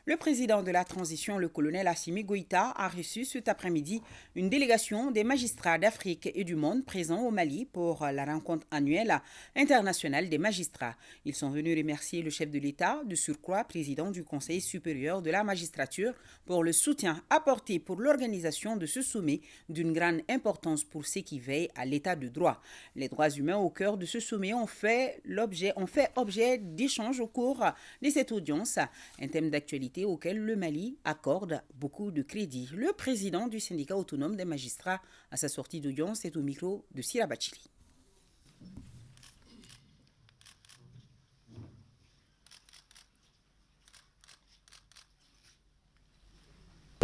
Le président de la transition, le colonel Assimi Goïta, a reçu cet après-midi une délégation des magistrats d'Afrique et du monde présents au Mali pour la rencontre annuelle internationale des magistrats. Ils sont venus remercier le chef de l'État, de surcroît président du Conseil supérieur de la magistrature, pour le soutien apporté pour l'organisation de ce sommet d'une grande importance pour ceux qui veillent à l'état de droit. Les droits humains au cœur de ce sommet ont fait objet d'échanges au cours de cette audience, un thème d'actualité auquel le Mali accorde beaucoup de crédit. Le président du syndicat autonome des magistrats, à sa sortie d'audience, est au micro de Sira Bachili.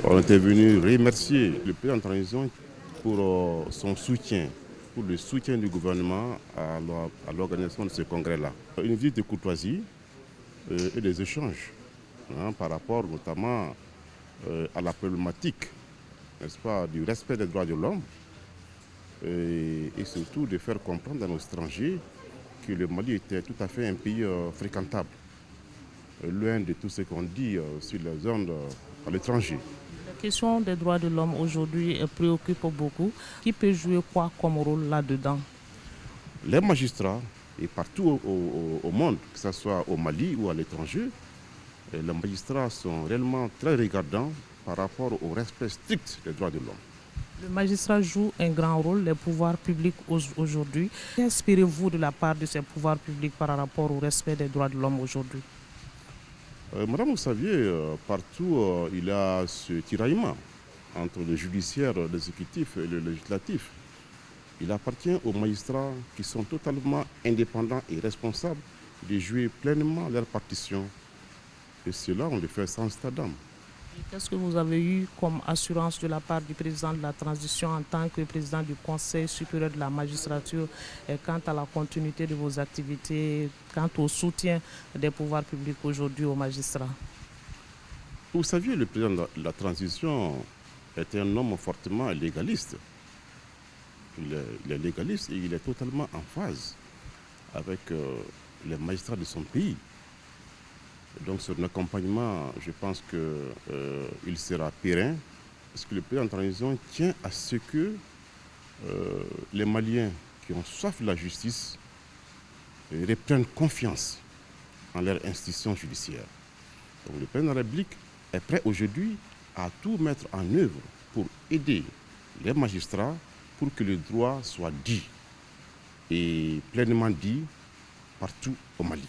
On était venu remercier le président de la transition pour son soutien, pour le soutien du gouvernement à l'organisation de ce congrès-là. Une visite de courtoisie et des échanges par rapport notamment à la problématique, n'est-ce pas, du respect des droits de l'homme et surtout de faire comprendre à nos étrangers que le Mali était tout à fait un pays fréquentable, loin de tout ce qu'on dit sur les ondes à l'étranger. La question des droits de l'homme aujourd'hui préoccupe beaucoup. Qui peut jouer quoi comme rôle là-dedans? Les magistrats, et partout au monde, que ce soit au Mali ou à l'étranger, les magistrats sont réellement très regardants par rapport au respect strict des droits de l'homme. Le magistrat joue un grand rôle, les pouvoirs publics aujourd'hui. Qu'inspirez-vous de la part de ces pouvoirs publics par rapport au respect des droits de l'homme aujourd'hui? Madame, vous saviez, partout il y a ce tiraillement entre le judiciaire, l'exécutif et le législatif. Il appartient aux magistrats qui sont totalement indépendants et responsables de jouer pleinement leur partition. Et cela, on le fait sans état d'âme. Qu'est-ce que vous avez eu comme assurance de la part du président de la transition en tant que président du Conseil supérieur de la magistrature quant à la continuité de vos activités, quant au soutien des pouvoirs publics aujourd'hui aux magistrats? Vous saviez, le président de la transition est un homme fortement légaliste. Il est légaliste et il est totalement en phase avec les magistrats de son pays. Donc son accompagnement, je pense qu'il sera périn, parce que le président de la transition tient à ce que les Maliens qui ont soif de la justice reprennent confiance en leur institution judiciaire. Donc le président de la République est prêt aujourd'hui à tout mettre en œuvre pour aider les magistrats pour que le droit soit dit et pleinement dit partout au Mali.